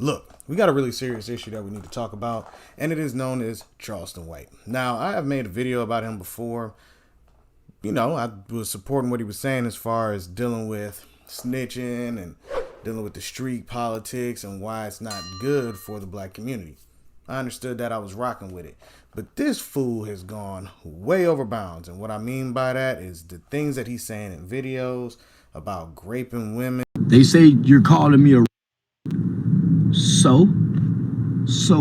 Look, we got a really serious issue that we need to talk about, and it is known as Charleston White. Now, I have made a video about him before. You know, I was supporting what he was saying as far as dealing with snitching and dealing with the street politics and why it's not good for the black community. I understood that, I was rocking with it. But this fool has gone way over bounds. And what I mean by that is the things that he's saying in videos about graping women. They say you're calling me a so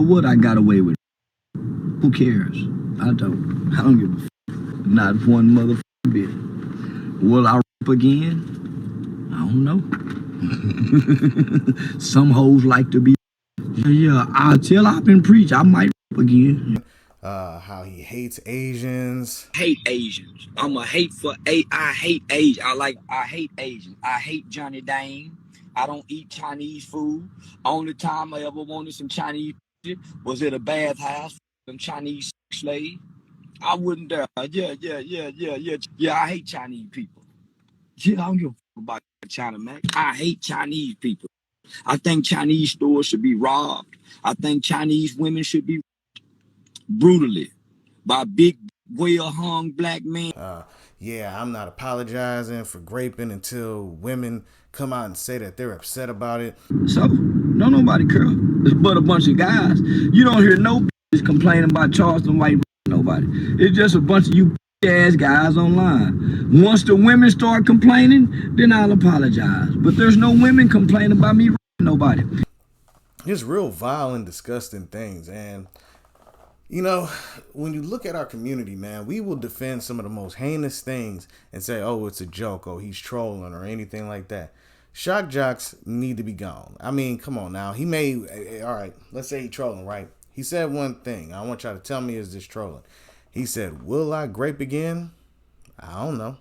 what? I got away with it. Who cares? I don't give a f. Not one motherfucking bit. Will I rap again? I don't know. Some hoes like to be. Yeah, till I've been preach, I might rap again. How he hates Asians. Hate Asians. I'm a hate for I hate Asians. I hate Asians. I hate Johnny Dane. I don't eat Chinese food. Only time I ever wanted some Chinese food was at a bathhouse, some Chinese slave. I wouldn't dare. Yeah, I hate Chinese people. Yeah, I don't give a fuck about China, man. I hate Chinese people. I think Chinese stores should be robbed. I think Chinese women should be brutally by big, well-hung black men. Yeah, I'm not apologizing for graping until women come out and say that they're upset about it. So, don't nobody care. It's but a bunch of guys. You don't hear no bitches complaining about Charleston White. Nobody. It's just a bunch of you ass guys online. Once the women start complaining, then I'll apologize. But there's no women complaining about me. Nobody. Just real vile and disgusting things. And you know, when you look at our community, man, we will defend some of the most heinous things and say, oh, it's a joke, oh, he's trolling or anything like that. Shock jocks need to be gone. I mean, come on now. He may, all right, let's say he's trolling, right? He said one thing. I want y'all to tell me, is this trolling? He said, will I grape again? I don't know.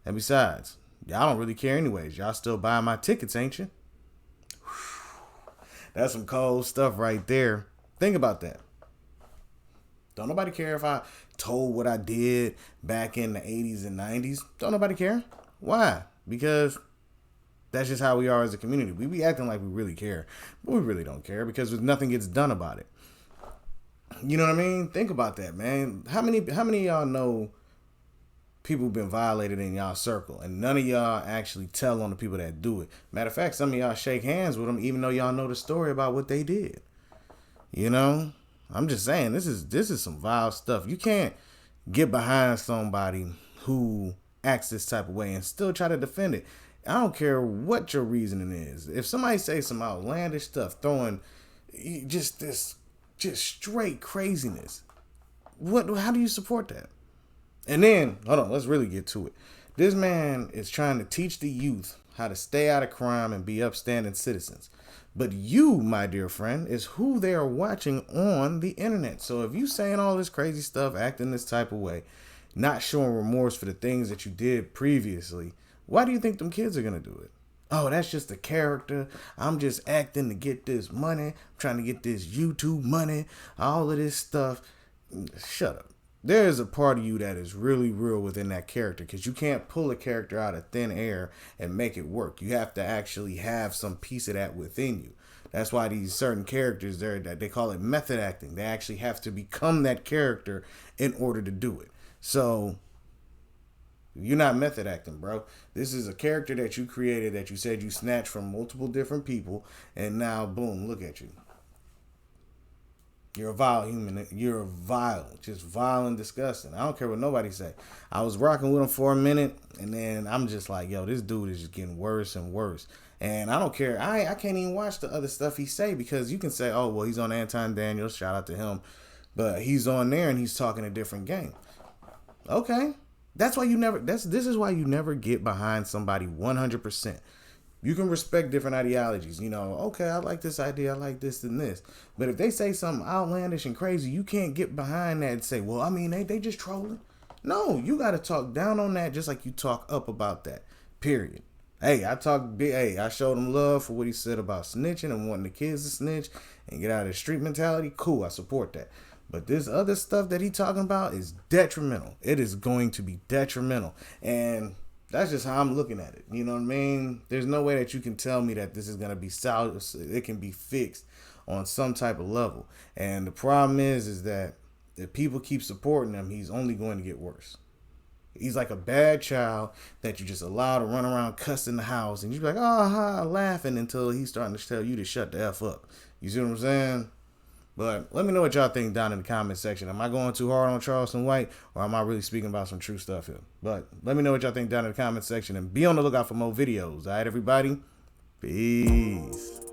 And besides, y'all don't really care anyways. Y'all still buying my tickets, ain't you? That's some cold stuff right there. Think about that. Don't nobody care if I told what I did back in the 80s and 90s. Don't nobody care. Why? Because that's just how we are as a community. We be acting like we really care, but we really don't care because nothing gets done about it. You know what I mean? Think about that, man. How many of y'all know people been violated in y'all circle and none of y'all actually tell on the people that do it? Matter of fact, some of y'all shake hands with them even though y'all know the story about what they did. You know? I'm just saying, this is some vile stuff. You can't get behind somebody who acts this type of way and still try to defend it. I don't care what your reasoning is. If somebody says some outlandish stuff, throwing just straight craziness, how do you support that? And then, hold on, let's really get to it. This man is trying to teach the youth how to stay out of crime and be upstanding citizens. But you, my dear friend, is who they are watching on the internet. So if you saying all this crazy stuff, acting this type of way, not showing remorse for the things that you did previously, why do you think them kids are going to do it? Oh, that's just a character. I'm just acting to get this money. I'm trying to get this YouTube money. All of this stuff. Shut up. There is a part of you that is really real within that character because you can't pull a character out of thin air and make it work. You have to actually have some piece of that within you. That's why these certain characters there, that they call it method acting. They actually have to become that character in order to do it. So you're not method acting, bro. This is a character that you created that you said you snatched from multiple different people, and now boom, look at you. You're a vile human. You're just vile and disgusting. I don't care what nobody say. I was rocking with him for a minute, and then I'm just like, yo, this dude is just getting worse and worse. And I don't care. I can't even watch the other stuff he say because you can say, oh, well, he's on Anton Daniels. Shout out to him. But he's on there and he's talking a different game. Okay. That's why this is why you never get behind somebody 100%. You can respect different ideologies. You know, okay, I like this idea. I like this and this. But if they say something outlandish and crazy, you can't get behind that and say, well, I mean, they just trolling. No, you got to talk down on that just like you talk up about that. Period. Hey, I showed him love for what he said about snitching and wanting the kids to snitch and get out of the street mentality. Cool, I support that. But this other stuff that he talking about is detrimental. It is going to be detrimental. And That's just how I'm looking at it. You know what I mean? There's no way that you can tell me that this is gonna be it can be fixed on some type of level. And the problem is that if people keep supporting him, he's only going to get worse. He's like a bad child that you just allow to run around cussing the house, and you be like, oh, ha, laughing until he's starting to tell you to shut the F up. You see what I'm saying? But let me know what y'all think down in the comment section. Am I going too hard on Charleston White, or am I really speaking about some true stuff here? But let me know what y'all think down in the comment section, and be on the lookout for more videos. All right, everybody? Peace.